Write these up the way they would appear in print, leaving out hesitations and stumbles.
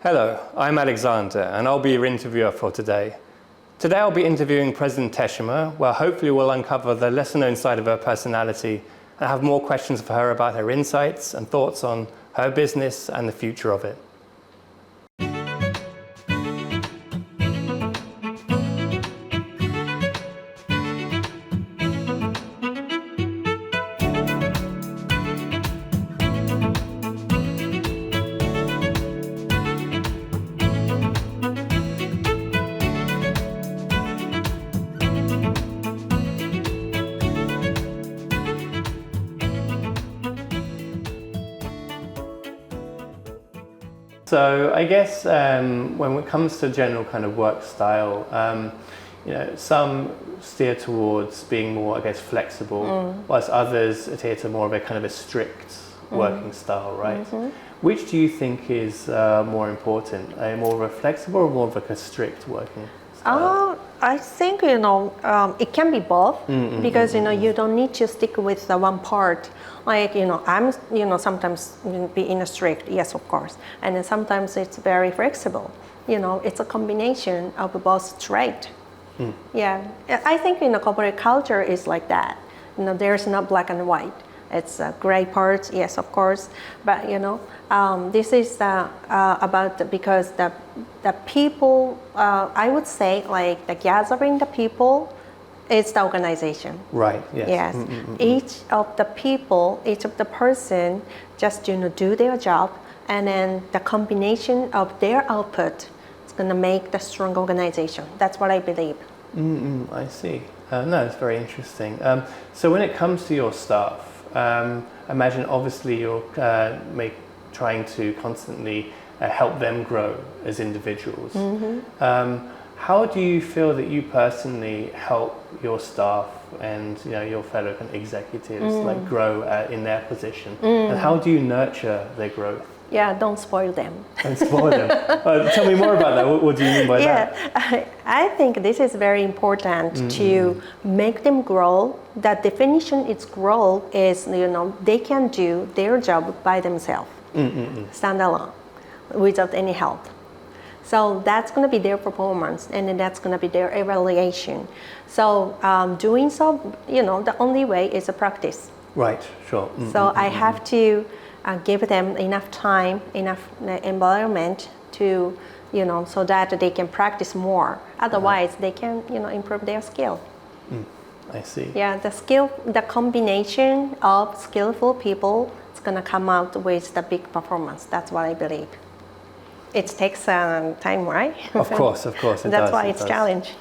Hello, I'm Alexander and I'll be your interviewer for today. Today I'll be interviewing President Teshima, where hopefully we'll uncover the lesser known side of her personality and have more questions for her about her insights and thoughts on her business and the future of it. So I guess when it comes to general kind of work style, some steer towards being more, I guess, flexible, whilst others adhere to more of a kind of a strict working style, right? Which do you think is more important, more of a flexible or more of like a strict working style? I think it can be both because you don't need to stick with the one part. Like I'm sometimes be in a strict, yes, of course, and then sometimes it's very flexible. It's a combination of both straight. Yeah, I think corporate culture is like that. There's not black and white. It's gray parts, yes, of course, but this is about because the people, I would say, like the gathering the people is the organization. Right, yes. Yes. Each of the people, each of the person just do their job, and then the combination of their output is going to make the strong organization. That's what I believe. I see. No, it's very interesting. So when it comes to your staff, imagine obviously you're trying to constantly help them grow as individuals. How do you feel that you personally help your staff and your fellow executives like grow in their position? And how do you nurture their growth? Yeah, don't spoil them. Don't spoil them. Tell me more about that. What do you mean by that? I think this is very important to make them grow. The definition is grow is they can do their job by themselves, stand alone, without any help. So that's going to be their performance, and then that's going to be their evaluation. So doing so, the only way is a practice. Right, sure. So I have to give them enough time, enough environment to, so that they can practice more. Otherwise, they can, improve their skill. I see. Yeah, the combination of skillful people is going to come out with the big performance. That's what I believe. It takes time, right? Of course, it does. That's why it's a challenge.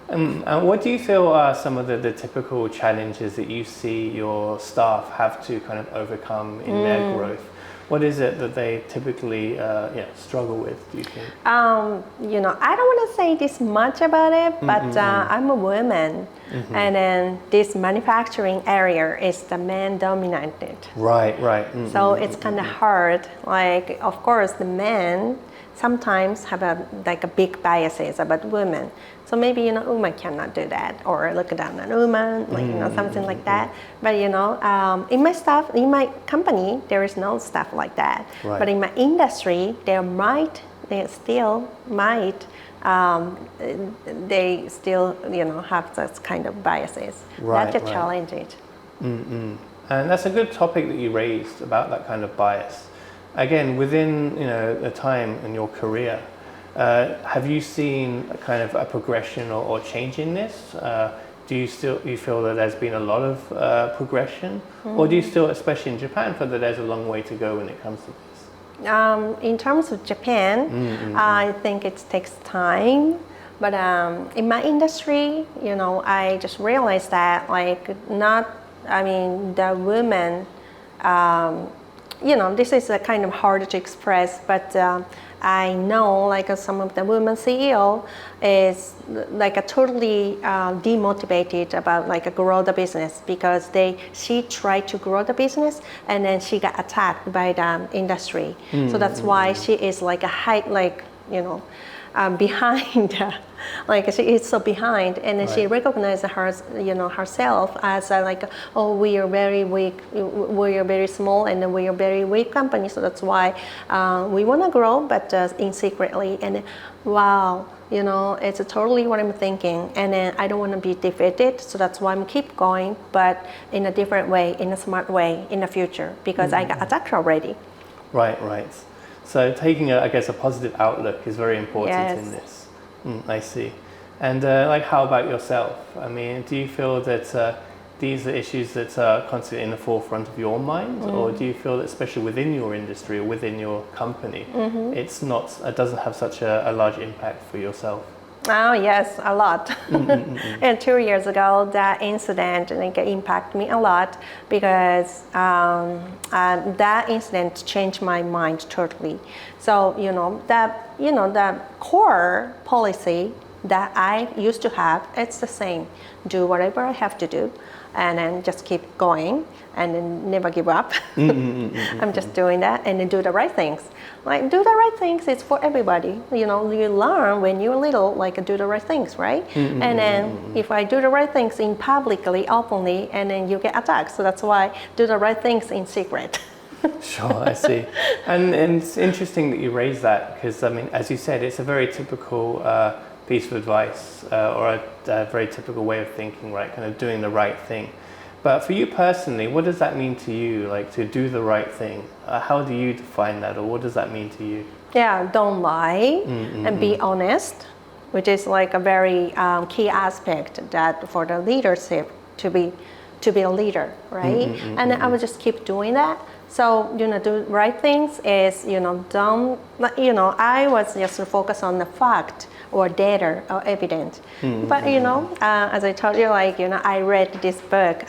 And what do you feel are some of the typical challenges that you see your staff have to kind of overcome in their growth? What is it that they typically struggle with, do you think? I don't want to say this much about it, but I'm a woman, and then this manufacturing area is the man dominated. Right. So it's kind of hard. Like, of course, the men sometimes have a big biases about women. So maybe woman cannot do that, or look down on woman, like something like that. But in my staff, in my company, there is no stuff like that. Right. But in my industry, they still might have this kind of biases. Right, That's a challenge. And that's a good topic that you raised about that kind of bias. Again, within a time in your career, have you seen a kind of a progression or change in this? Do you feel that there's been a lot of progression, or do you still, especially in Japan, feel that there's a long way to go when it comes to this? In terms of Japan, I think it takes time. But in my industry, I just realized that the women. This is a kind of hard to express, but I know some of the women CEO is totally demotivated about grow the business because she tried to grow the business and then she got attacked by the industry. So that's why she is a high behind. Like she is so behind, and then she Right. recognizes herself as like, oh, we are very weak, we are very small, and we are very weak company. So that's why we want to grow, but in secretly. And wow, it's totally what I'm thinking. And then I don't want to be defeated, so that's why I'm keep going, but in a different way, in a smart way, in the future, because I got attacked already. Right, right. So taking, I guess, a positive outlook is very important Yes. in this. I see. And like, how about yourself? I mean, do you feel that these are issues that are constantly in the forefront of your mind, or do you feel that, especially within your industry or within your company, it doesn't have such a large impact for yourself? Oh yes, a lot. And 2 years ago, that incident impacted me a lot because that incident changed my mind totally. So the core policy that I used to have, it's the same. Do whatever I have to do, and then just keep going, and then never give up. I'm just doing that, and then do the right things. Like, do the right things, it's for everybody. You learn when you're little, like, do the right things, right? And then if I do the right things in publicly, openly, and then you get attacked. So that's why do the right things in secret. Sure, I see. And it's interesting that you raised that, because, I mean, as you said, it's a very typical piece of advice or a very typical way of thinking, right? Kind of doing the right thing. But for you personally, what does that mean to you, like, to do the right thing? How do you define that, or what does that mean to you? Yeah, don't lie and be honest, which is like a very key aspect that for the leadership to be a leader, right? And I would just keep doing that. So, do right things is, don't, I was just focused on the fact or data or evidence. But, as I told you, like, I read this book,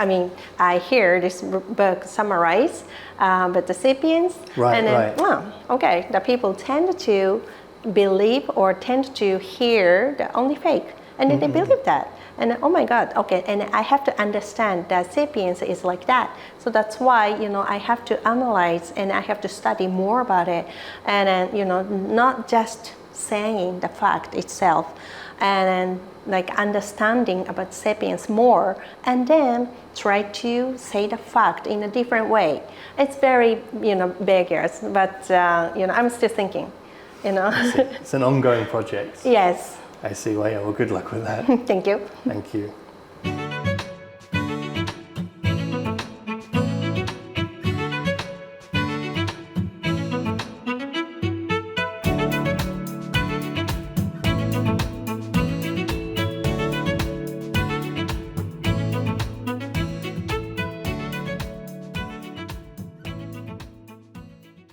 I hear this book summarized, but the Sapiens, Right, and then, right. Okay, the people tend to believe or tend to hear the only fake, and then they believe that. And oh my God, okay, and I have to understand that Sapiens is like that. So that's why, I have to analyze and I have to study more about it. And then, not just saying the fact itself, and then like understanding about Sapiens more, and then try to say the fact in a different way. It's very, beggars, but, I'm still thinking, It's an ongoing project. Yes. I see. Well, yeah, well, good luck with that. Thank you. Thank you.